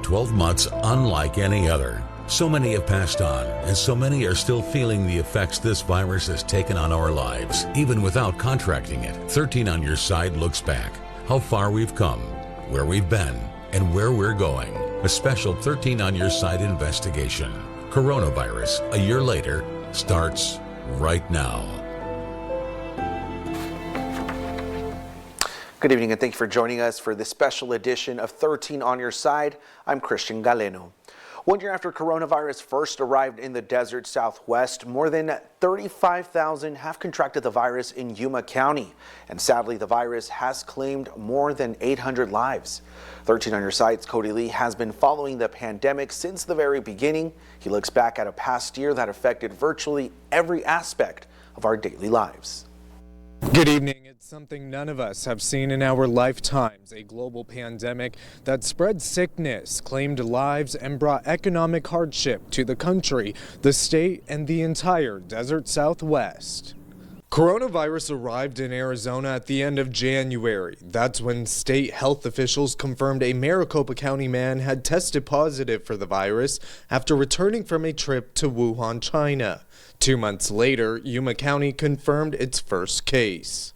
12 months unlike any other. So many have passed on, and so many are still feeling the effects this virus has taken on our lives, even without contracting it. 13 on Your Side looks back, how far we've come, where we've been, and where we're going. A special 13 on Your Side investigation. Coronavirus, a year later, starts right now. Good evening and thank you for joining us for this special edition of 13 on Your Side. I'm Christian Galeno. 1 year after coronavirus first arrived in the desert Southwest, more than 35,000 have contracted the virus in Yuma County. And sadly, the virus has claimed more than 800 lives. 13 on Your Side's Cody Lee has been following the pandemic since the very beginning. He looks back at a past year that affected virtually every aspect of our daily lives. Good evening. It's something none of us have seen in our lifetimes, a global pandemic that spread sickness, claimed lives, and brought economic hardship to the country, the state, and the entire desert Southwest. Coronavirus arrived in Arizona at the end of January. That's when state health officials confirmed a Maricopa County man had tested positive for the virus after returning from a trip to Wuhan, China. 2 months later, Yuma County confirmed its first case.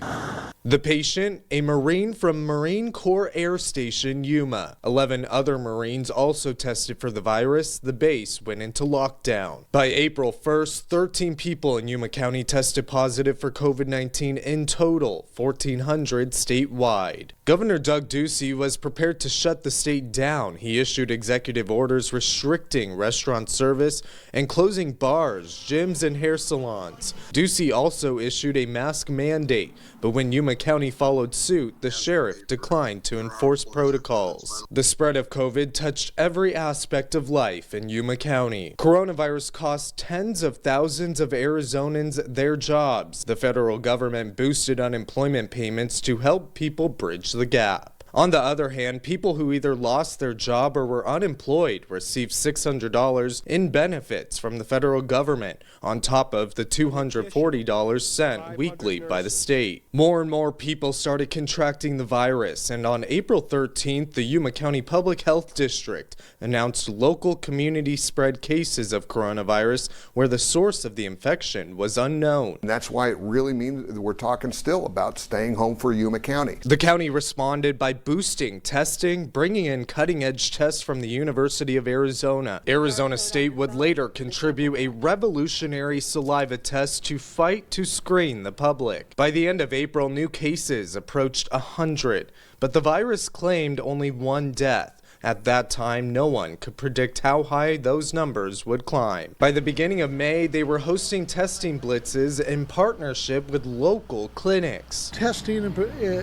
The patient, a Marine from Marine Corps Air Station, Yuma. 11 other Marines also tested for the virus. The base went into lockdown. By April 1st, 13 people in Yuma County tested positive for COVID-19 in total, 1,400 statewide. Governor Doug Ducey was prepared to shut the state down. He issued executive orders restricting restaurant service and closing bars, gyms, and hair salons. Ducey also issued a mask mandate, but when Yuma County followed suit, the sheriff declined to enforce protocols. The spread of COVID touched every aspect of life in Yuma County. Coronavirus cost tens of thousands of Arizonans their jobs. The federal government boosted unemployment payments to help people bridge the gap. On the other hand, people who either lost their job or were unemployed received $600 in benefits from the federal government, on top of the $240 sent weekly by the state. More and more people started contracting the virus, and on April 13th, the Yuma County Public Health District announced local community spread cases of coronavirus where the source of the infection was unknown. And that's why it really means that we're talking still about staying home for Yuma County. The county responded by boosting testing, bringing in cutting-edge tests from the University of Arizona. Arizona State would later contribute a revolutionary saliva test to fight to screen the public. By the end of April, new cases approached 100, but the virus claimed only 1 death. At that time, no one could predict how high those numbers would climb. By the beginning of May, they were hosting testing blitzes in partnership with local clinics. Testing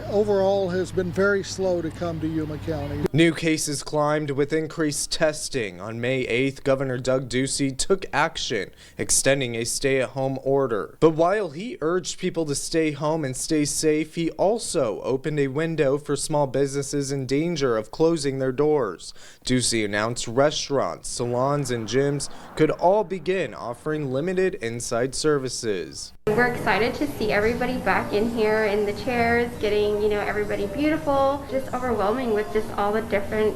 overall has been very slow to come to Yuma County. New cases climbed with increased testing. On May 8th, Governor Doug Ducey took action, extending a stay-at-home order. But while he urged people to stay home and stay safe, he also opened a window for small businesses in danger of closing their doors. Ducey announced restaurants, salons, and gyms could all begin offering limited inside services. We're excited to see everybody back in here in the chairs, getting, everybody beautiful. Just overwhelming with just all the different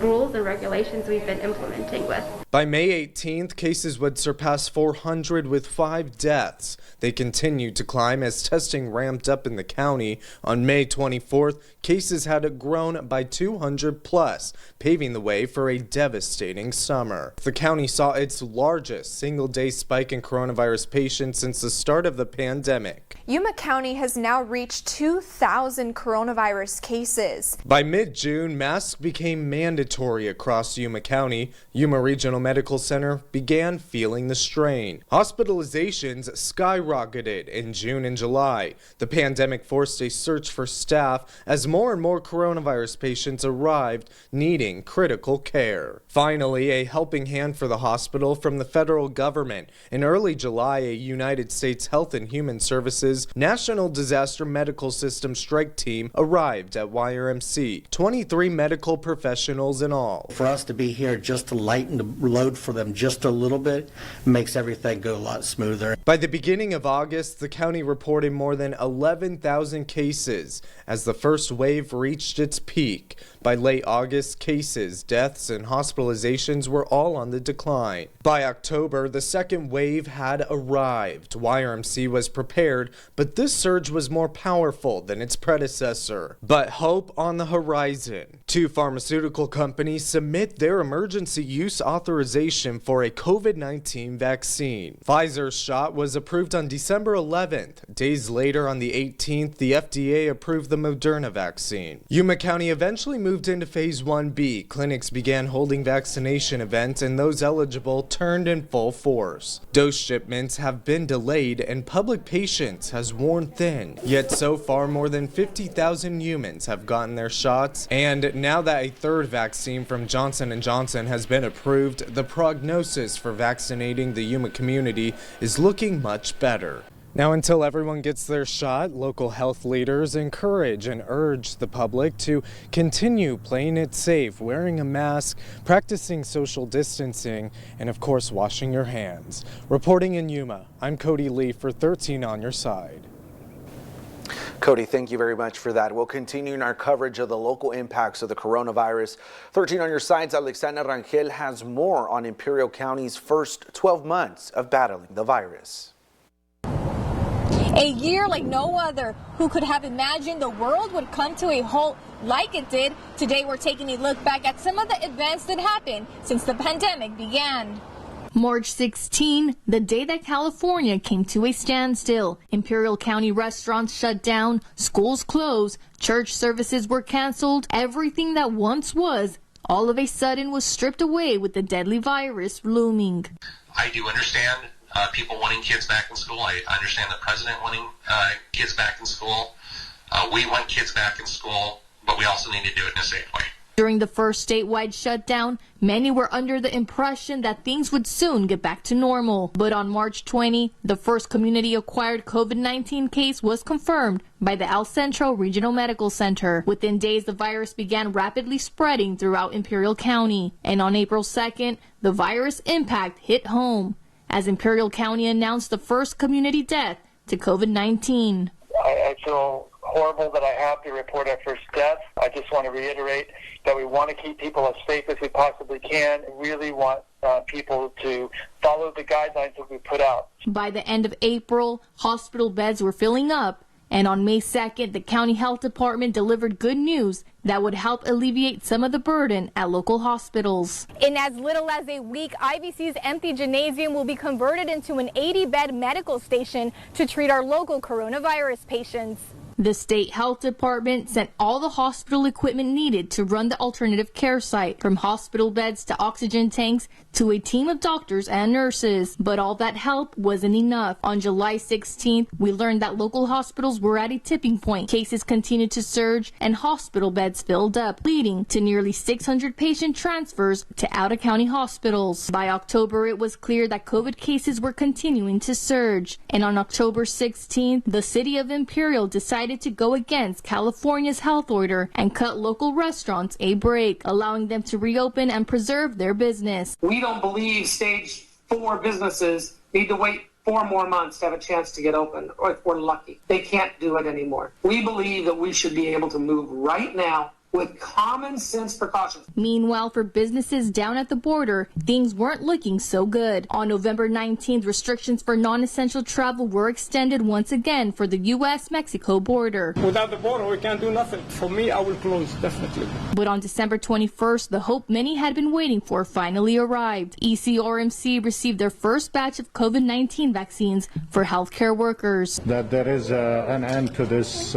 rules and regulations we've been implementing with. By May 18th, cases would surpass 400 with 5 deaths. They continued to climb as testing ramped up in the county. On May 24th, cases had grown by 200 plus, paving the way for a devastating summer. The county saw its largest single-day spike in coronavirus patients since the start of the pandemic. Yuma County has now reached 2,000 coronavirus cases. By mid-June, masks became mandatory across Yuma County. Yuma Regional Medical Center began feeling the strain. Hospitalizations skyrocketed in June and July. The pandemic forced a search for staff as more and more coronavirus patients arrived needing critical care. Finally, a helping hand for the hospital from the federal government. In early July, a United States Health and Human Services National Disaster Medical System strike team arrived at YRMC. 23 medical professionals in all. For us to be here just to lighten the load for them just a little bit makes everything go a lot smoother. By the beginning of August, the county reported more than 11,000 cases as the first wave reached its peak. By late August, risk cases, deaths, and hospitalizations were all on the decline. By October, the second wave had arrived. YRMC was prepared, but this surge was more powerful than its predecessor. But hope on the horizon. 2 pharmaceutical companies submit their emergency use authorization for a COVID-19 vaccine. Pfizer's shot was approved on December 11th. Days later, on the 18th, the FDA approved the Moderna vaccine. Yuma County eventually moved into Phase 1B. Clinics began holding vaccination events, and those eligible turned in full force. Dose shipments have been delayed, and public patience has worn thin. Yet so far, more than 50,000 humans have gotten their shots, and now that a third vaccine from Johnson & Johnson has been approved, the prognosis for vaccinating the Yuma community is looking much better. Now, until everyone gets their shot, local health leaders encourage and urge the public to continue playing it safe, wearing a mask, practicing social distancing, and of course, washing your hands. Reporting in Yuma, I'm Cody Lee for 13 on Your Side. Cody, thank you very much for that. We'll continue in our coverage of the local impacts of the coronavirus. 13 on Your Side's Alexandra Rangel has more on Imperial County's first 12 months of battling the virus. A year like no other. Who could have imagined the world would come to a halt like it did? Today we're taking a look back at some of the events that happened since the pandemic began. March 16, the day that California came to a standstill. Imperial County restaurants shut down, schools closed, church services were canceled. Everything that once was, all of a sudden was stripped away with the deadly virus looming. I do understand people wanting kids back in school. I understand the president wanting kids back in school. We want kids back in school, but we also need to do it in a safe way. During the first statewide shutdown, many were under the impression that things would soon get back to normal. But on March 20, the first community-acquired COVID-19 case was confirmed by the El Centro Regional Medical Center. Within days, the virus began rapidly spreading throughout Imperial County. And on April 2nd, the virus impact hit home, as Imperial County announced the first community death to COVID-19. I feel horrible that I have to report our first death. I just want to reiterate that we want to keep people as safe as we possibly can. We really want people to follow the guidelines that we put out. By the end of April, hospital beds were filling up. And on May 2nd, the county health department delivered good news that would help alleviate some of the burden at local hospitals. In as little as a week, IVC's empty gymnasium will be converted into an 80-bed medical station to treat our local coronavirus patients. The state health department sent all the hospital equipment needed to run the alternative care site, from hospital beds to oxygen tanks to a team of doctors and nurses. But all that help wasn't enough. On July 16th, we learned that local hospitals were at a tipping point. Cases continued to surge and hospital beds filled up, leading to nearly 600 patient transfers to out-of-county hospitals. By October, it was clear that COVID cases were continuing to surge. And on October 16th, the city of Imperial decided to go against California's health order and cut local restaurants a break, allowing them to reopen and preserve their business. We don't believe stage 4 businesses need to wait 4 more months to have a chance to get open, or if we're lucky. They can't do it anymore. We believe that we should be able to move right now with common sense precautions. Meanwhile, for businesses down at the border, things weren't looking so good. On November 19th, restrictions for non-essential travel were extended once again for the U.S.-Mexico border. Without the border, we can't do nothing. For me, I will close, definitely. But on December 21st, the hope many had been waiting for finally arrived. ECRMC received their first batch of COVID-19 vaccines for healthcare workers. That there is an end to this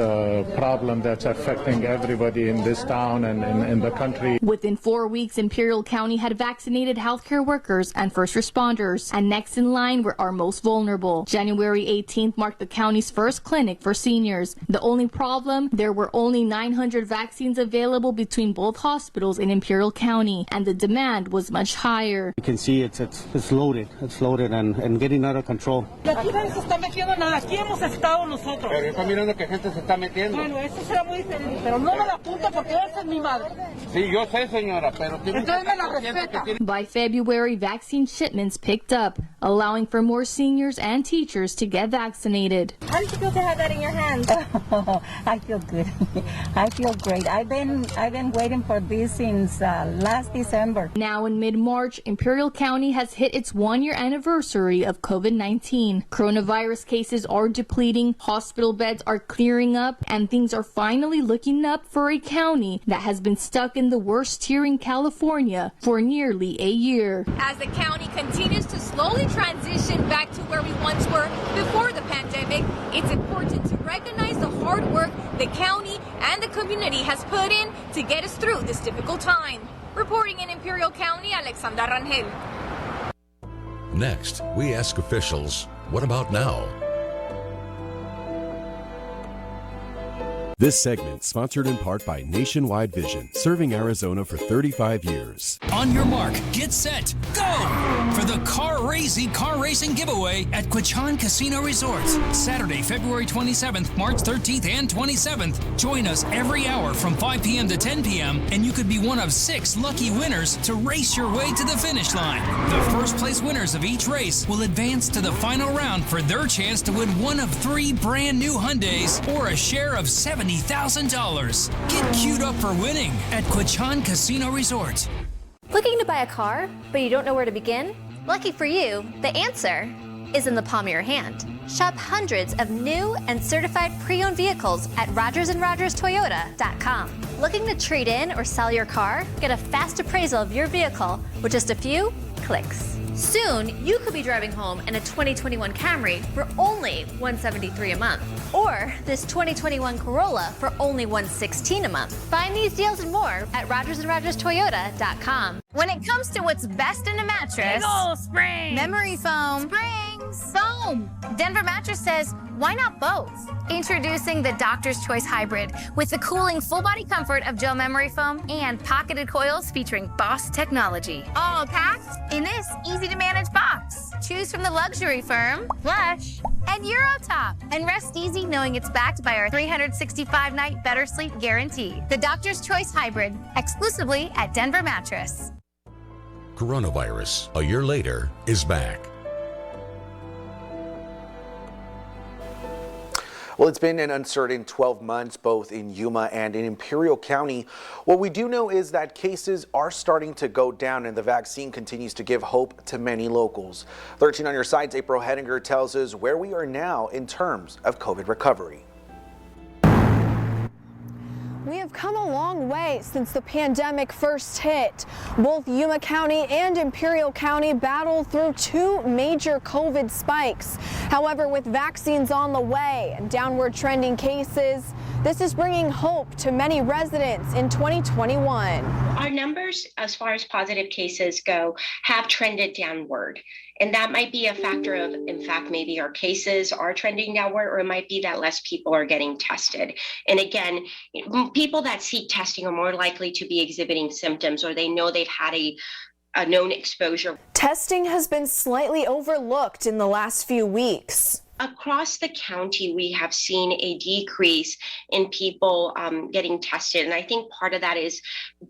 problem that's affecting everybody in this town and in the country. Within 4 weeks, Imperial County had vaccinated healthcare workers and first responders. And next in line were our most vulnerable. January 18th marked the county's first clinic for seniors. The only problem, there were only 900 vaccines available between both hospitals in Imperial County, and the demand was much higher. You can see it's loaded. It's loaded and getting out of control. Aquí nadie se está metiendo nada. Aquí hemos estado nosotros. Pero está mirando que gente se está metiendo. Bueno, eso será muy diferente, pero no me la apunta porque esa es mi madre. Sí, yo sé, señora, pero entonces me la respeta. By February, vaccine shipments picked up. allowing for more seniors and teachers to get vaccinated. How did you feel to have that in your hand? Oh, I feel good. I feel great. I've been waiting for this since last December. Now in mid-March, Imperial County has hit its one-year anniversary of COVID-19. Coronavirus cases are depleting, hospital beds are clearing up, and things are finally looking up for a county that has been stuck in the worst tier in California for nearly a year. As the county continues to slowly transition back to where we once were before the pandemic, it's important to recognize the hard work the county and the community has put in to get us through this difficult time. Reporting in Imperial County, Alexandra Rangel. Next, we ask officials, what about now? This segment sponsored in part by Nationwide Vision, serving Arizona for 35 years. On your mark, get set, go! For the car racing giveaway at Quichan Casino Resort. Saturday, February 27th, March 13th, and 27th. Join us every hour from 5 p.m. to 10 p.m. and you could be one of 6 lucky winners to race your way to the finish line. The first place winners of each race will advance to the final round for their chance to win one of 3 brand new Hyundais or a share of $70,000. Get queued up for winning at Quichan Casino Resort. Looking to buy a car, but you don't know where to begin? Lucky for you, the answer is in the palm of your hand. Shop hundreds of new and certified pre-owned vehicles at RogersandRogersToyota.com. Looking to trade in or sell your car? Get a fast appraisal of your vehicle with just a few clicks. Soon, you could be driving home in a 2021 Camry for only $173 a month, or this 2021 Corolla for only $116 a month. Find these deals and more at RogersandRogersToyota.com. When it comes to what's best in a mattress, Springs. memory foam, Springs. foam. Denver Mattress says, why not both? Introducing the Doctor's Choice Hybrid with the cooling full-body comfort of gel memory foam and pocketed coils featuring Boss technology. All packed in this easy-to-manage box. Choose from the luxury firm, Plush, and Eurotop. And rest easy knowing it's backed by our 365-night better sleep guarantee. The Doctor's Choice Hybrid, exclusively at Denver Mattress. Coronavirus, a year later, is back. Well, it's been an uncertain 12 months, both in Yuma and in Imperial County. What we do know is that cases are starting to go down and the vaccine continues to give hope to many locals. 13 on your side's April Hedinger tells us where we are now in terms of COVID recovery. We have come a long way since the pandemic first hit. Both Yuma County and Imperial County battled through 2 major COVID spikes. However, with vaccines on the way and downward trending cases, this is bringing hope to many residents in 2021. Our numbers, as far as positive cases go, have trended downward. And that might be a factor of, in fact, maybe our cases are trending downward, or it might be that less people are getting tested. And again, people that seek testing are more likely to be exhibiting symptoms, or they know they've had a known exposure. Testing has been slightly overlooked in the last few weeks. Across the county, we have seen a decrease in people getting tested. And I think part of that is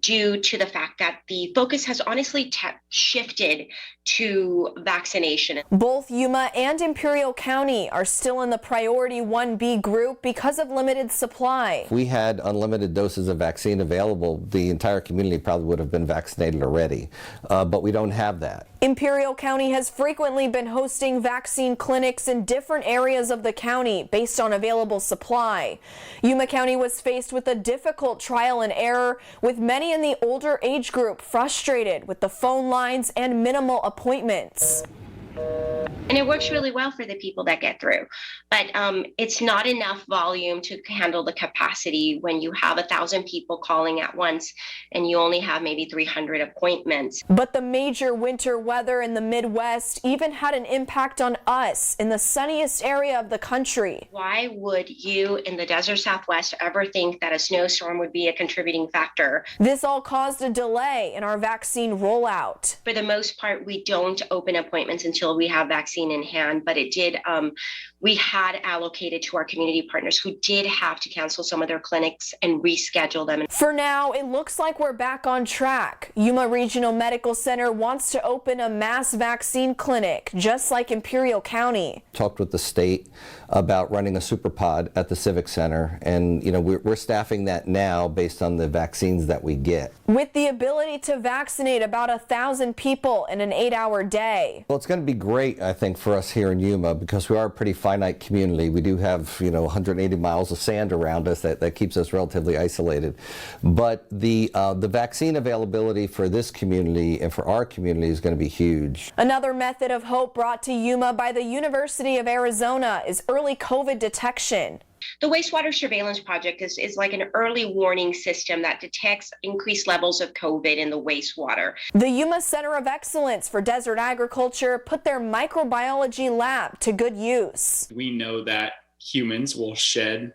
due to the fact that the focus has honestly shifted to vaccination. Both Yuma and Imperial County are still in the priority 1B group because of limited supply. If we had unlimited doses of vaccine available, the entire community probably would have been vaccinated already, but we don't have that. Imperial County has frequently been hosting vaccine clinics in different areas of the county based on available supply. Yuma County was faced with a difficult trial and error, with many in the older age group frustrated with the phone lines and minimal appointments. And it works really well for the people that get through. But it's not enough volume to handle the capacity when you have 1,000 people calling at once and you only have maybe 300 appointments. But the major winter weather in the Midwest even had an impact on us in the sunniest area of the country. Why would you in the desert Southwest ever think that a snowstorm would be a contributing factor? This all caused a delay in our vaccine rollout. For the most part, we don't open appointments until we have vaccine in hand, but it did we had allocated to our community partners who did have to cancel some of their clinics and reschedule them. For now, it looks like we're back on track. Yuma Regional Medical Center wants to open a mass vaccine clinic, just like Imperial County. Talked with the state about running a super pod at the Civic Center, and we're staffing that now based on the vaccines that we get. With the ability to vaccinate about 1,000 people in an 8-hour day. Well, it's going to be great, I think, for us here in Yuma because we are a pretty finite community. We do have, 180 miles of sand around us that keeps us relatively isolated. But the vaccine availability for this community and for our community is going to be huge. Another method of hope brought to Yuma by the University of Arizona is early COVID detection. The wastewater surveillance project is like an early warning system that detects increased levels of COVID in the wastewater. The Yuma Center of Excellence for Desert Agriculture put their microbiology lab to good use. We know that humans will shed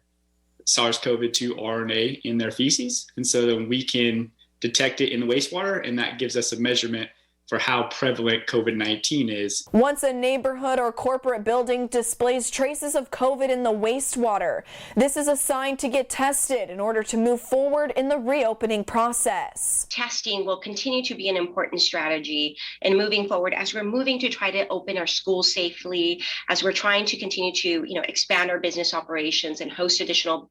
SARS-CoV-2 RNA in their feces, and so then we can detect it in the wastewater, and that gives us a measurement for how prevalent COVID-19 is. Once a neighborhood or corporate building displays traces of COVID in the wastewater, this is a sign to get tested in order to move forward in the reopening process. Testing will continue to be an important strategy in moving forward as we're moving to try to open our schools safely, as we're trying to continue to expand our business operations and host additional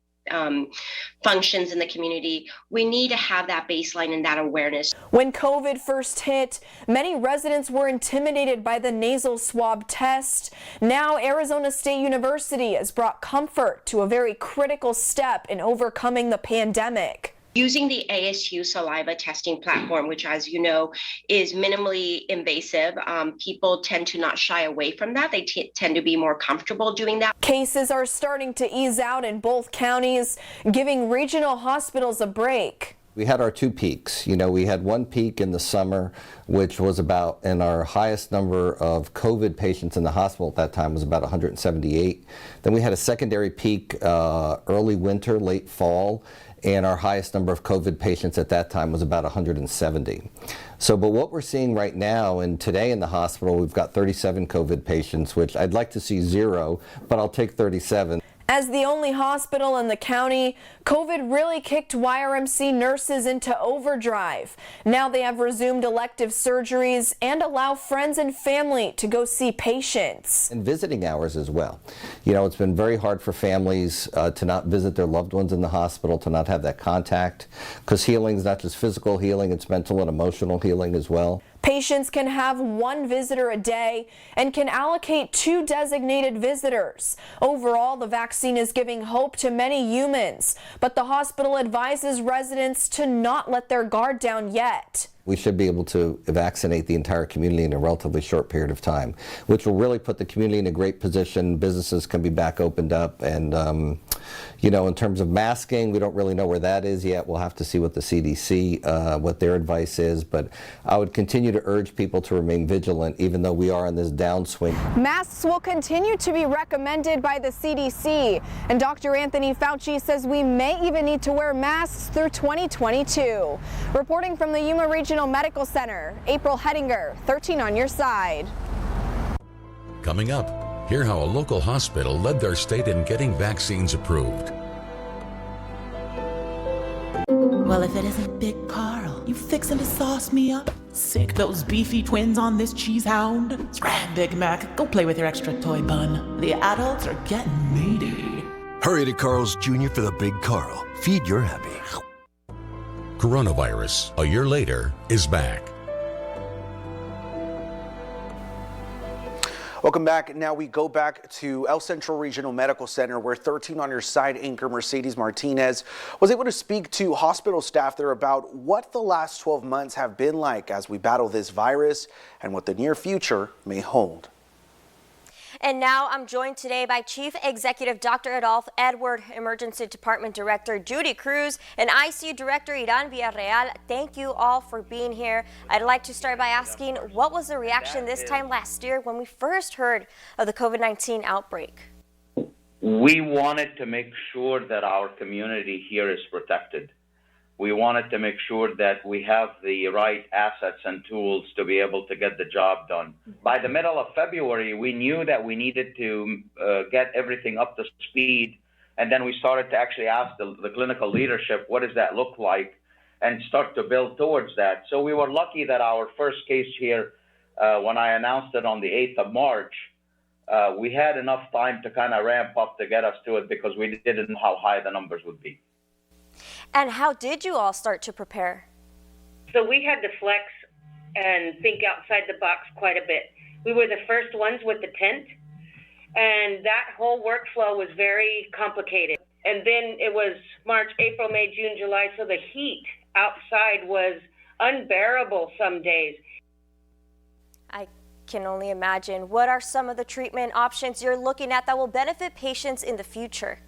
functions in the community. We need to have that baseline and that awareness. When COVID first hit, many residents were intimidated by the nasal swab test. Now Arizona State University has brought comfort to a very critical step in overcoming the pandemic. Using the ASU saliva testing platform, which, as you know, is minimally invasive, people tend to not shy away from that. They tend to be more comfortable doing that. Cases are starting to ease out in both counties, giving regional hospitals a break. We had our two peaks. We had one peak in the summer, which was and our highest number of COVID patients in the hospital at that time was about 178. Then we had a secondary peak early winter, late fall, and our highest number of COVID patients at that time was about 170. But what we're seeing right now, and today in the hospital, we've got 37 COVID patients, which I'd like to see 0, but I'll take 37. As the only hospital in the county, COVID really kicked YRMC nurses into overdrive. Now they have resumed elective surgeries and allow friends and family to go see patients. And visiting hours as well. It's been very hard for families to not visit their loved ones in the hospital, to not have that contact, because healing is not just physical healing, it's mental and emotional healing as well. Patients can have 1 visitor a day and can allocate 2 designated visitors. Overall, the vaccine is giving hope to many humans, but the hospital advises residents to not let their guard down yet. We should be able to vaccinate the entire community in a relatively short period of time, which will really put the community in a great position. Businesses can be back opened up, and in terms of masking, we don't really know where that is yet. We'll have to see what the CDC, what their advice is, but I would continue to urge people to remain vigilant, even though we are on this downswing. Masks will continue to be recommended by the CDC, and Dr. Anthony Fauci says we may even need to wear masks through 2022. Reporting from the Yuma Regional Medical Center, April Hettinger, 13 on your side. Coming up, hear how a local hospital led their state in getting vaccines approved. Well, if it isn't Big Carl, you fixin' to sauce me up? Sick those beefy twins on this cheese hound? Scram, Big Mac, go play with your extra toy bun. The adults are getting meaty. Hurry to Carl's Jr. for the Big Carl. Feed your happy. Coronavirus, a year later, is back. Welcome back. Now we go back to El Centro Regional Medical Center, where 13 on your side anchor Mercedes Martinez was able to speak to hospital staff there about what the last 12 months have been like as we battle this virus and what the near future may hold. And now I'm joined today by Chief Executive Dr. Adolph Edward, Emergency Department Director Judy Cruz, and ICU Director Iran Villarreal. Thank you all for being here. I'd like to start by asking, what was the reaction this time last year when we first heard of the COVID-19 outbreak? We wanted to make sure that our community here is protected. we wanted to make sure that we have the right assets and tools to be able to get the job done. By the middle of February, we knew that we needed to get everything up to speed, and then we started to actually ask the clinical leadership, what does that look like, and start to build towards that. So we were lucky that our first case here, when I announced it on the 8th of March, we had enough time to kind of ramp up to get us to it because we didn't know how high the numbers would be. And how did you all start to prepare? So we had to flex and think outside the box quite a bit. We were the first ones with the tent, and that whole workflow was very complicated. And then it was March, April, May, June, July, so the heat outside was unbearable some days. I can only imagine. What are some of the treatment options you're looking at that will benefit patients in the future?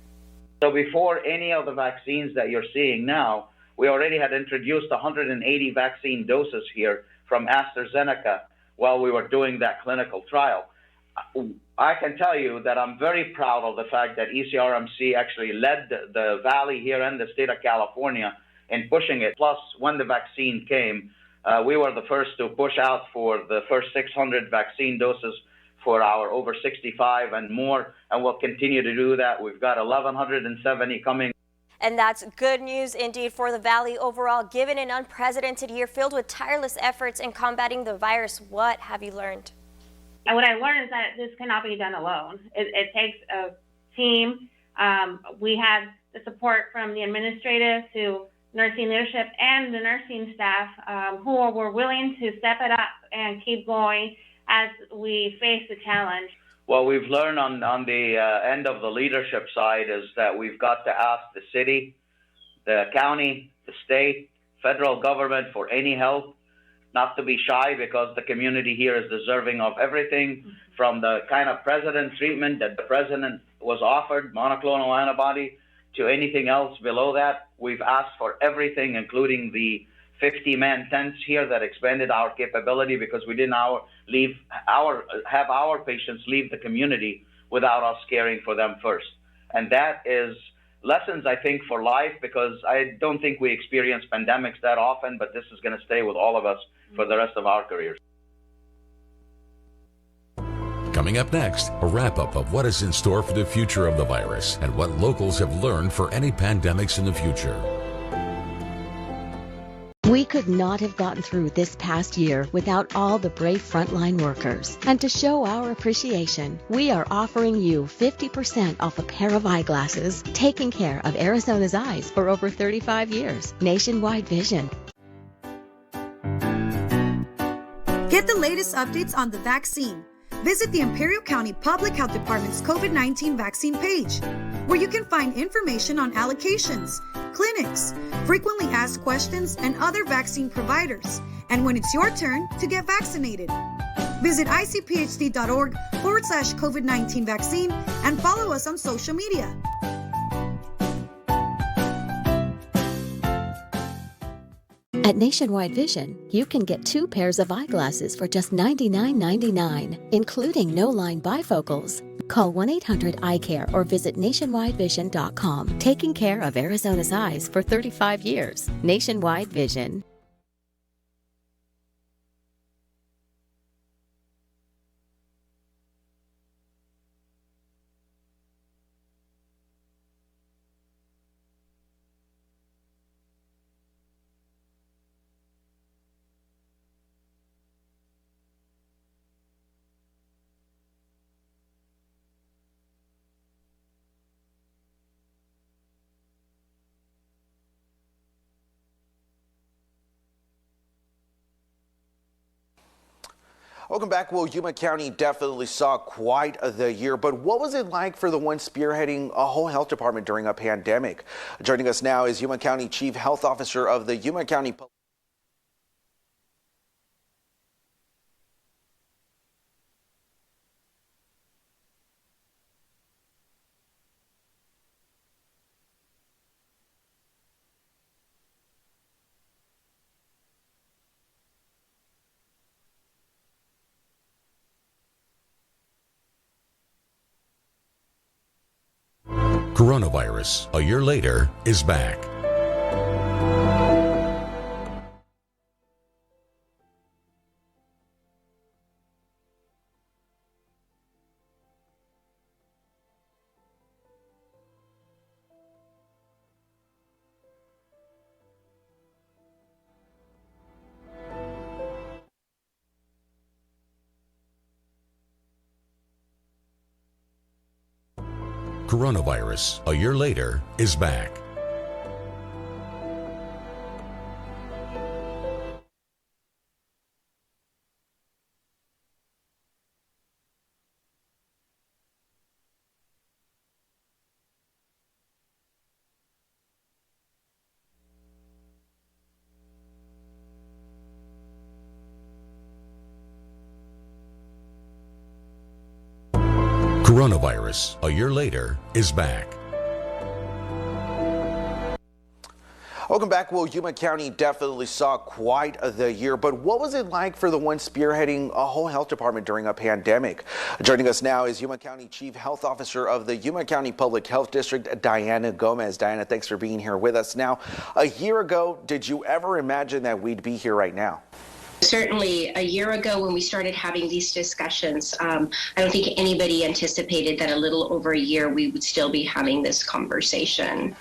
So before any of the vaccines that you're seeing now, we already had introduced 180 vaccine doses here from AstraZeneca while we were doing that clinical trial. I can tell you that I'm very proud of the fact that ECRMC actually led the Valley here and the state of California in pushing it. Plus, when the vaccine came, we were the first to push out for the first 600 vaccine doses for our over 65 and more, and we'll continue to do that. We've got 1,170 coming. And that's good news indeed for the Valley overall. Given an unprecedented year filled with tireless efforts in combating the virus, what have you learned? And what I learned is that this cannot be done alone. It takes a team. We had the support from the administrative to nursing leadership and the nursing staff who were willing to step it up and keep going as we face the challenge. What we've learned on the end of the leadership side is that we've got to ask the city, the county, the state, federal government for any help, not to be shy because the community here is deserving of everything from the kind of president treatment that the president was offered, monoclonal antibody, to anything else below that. We've asked for everything, including the 50-man tents here that expanded our capability because we didn't have our patients leave the community without us caring for them first. And that is lessons, I think, for life, because I don't think we experience pandemics that often, but this is going to stay with all of us for the rest of our careers. Coming up next, a wrap-up of what is in store for the future of the virus and what locals have learned for any pandemics in the future. We could not have gotten through this past year without all the brave frontline workers. And to show our appreciation, we are offering you 50% off a pair of eyeglasses, taking care of Arizona's eyes for over 35 years. Nationwide Vision. Get the latest updates on the vaccine. Visit the Imperial County Public Health Department's COVID-19 vaccine page, where you can find information on allocations, clinics, frequently asked questions, and other vaccine providers, and when it's your turn to get vaccinated. Visit icphd.org/COVID-19 vaccine and follow us on social media. At Nationwide Vision, you can get 2 pairs of eyeglasses for just $99.99, including no-line bifocals. Call 1-800-EYECARE or visit nationwidevision.com. Taking care of Arizona's eyes for 35 years. Nationwide Vision. Welcome back. Well, Yuma County definitely saw quite the year, but what was it like for the one spearheading a whole health department during a pandemic? Joining us now is Yuma County Chief Health Officer of the Yuma County Coronavirus, a year later, is back. Coronavirus, a year later, is back. Coronavirus, a year later, is back. Welcome back. Well, Yuma County definitely saw quite the year, but what was it like for the one spearheading a whole health department during a pandemic? Joining us now is Yuma County Chief Health Officer of the Yuma County Public Health District, Diana Gomez. Diana, thanks for being here with us. Now, a year ago, did you ever imagine that we'd be here right now? Certainly, a year ago when we started having these discussions, I don't think anybody anticipated that a little over a year we would still be having this conversation.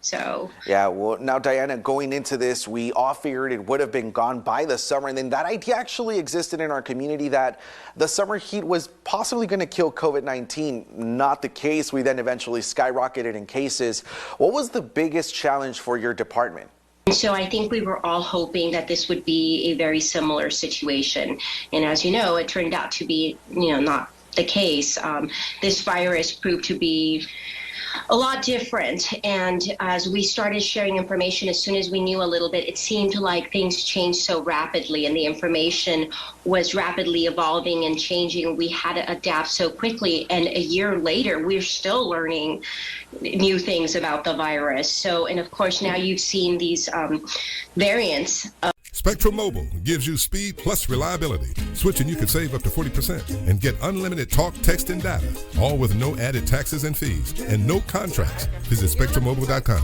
So yeah, well, now Diana, going into this, we all figured it would have been gone by the summer, and then that idea actually existed in our community that the summer heat was possibly going to kill COVID-19. Not the case. We then eventually skyrocketed in cases. What was the biggest challenge for your department? So I think we were all hoping that this would be a very similar situation. And as you know, it turned out to be, not the case. This virus proved to be a lot different. And as we started sharing information, as soon as we knew a little bit, it seemed like things changed so rapidly and the information was rapidly evolving and changing. We had to adapt so quickly. And a year later, we're still learning new things about the virus. So, and of course, now you've seen these variants. Spectrum Mobile gives you speed plus reliability. Switching, you can save up to 40% and get unlimited talk, text, and data, all with no added taxes and fees and no contracts. Visit SpectrumMobile.com.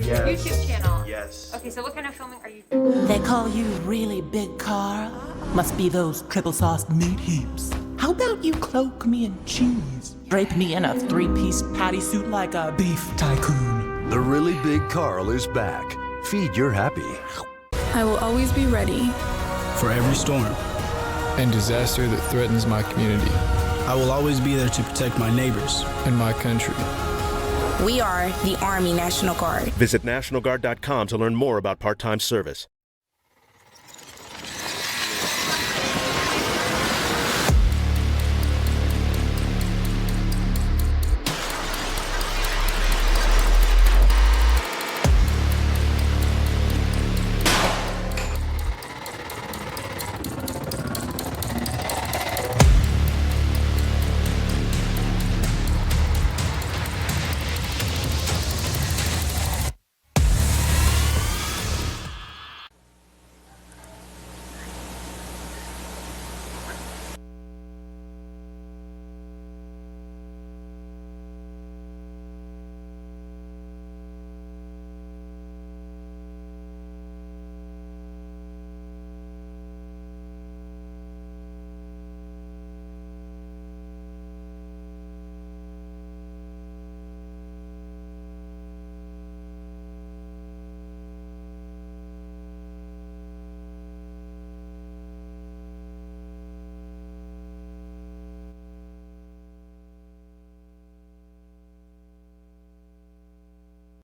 Yes. YouTube channel. Yes. Okay, so what kind of filming are you doing? They call you really big, Carl? Must be those triple sauced meat heaps. How about you cloak me in cheese? Drape me in a 3-piece patty suit like a beef tycoon. The really big Carl is back. Feed your happy. I will always be ready for every storm and disaster that threatens my community. I will always be there to protect my neighbors and my country. We are the Army National Guard. Visit NationalGuard.com to learn more about part-time service.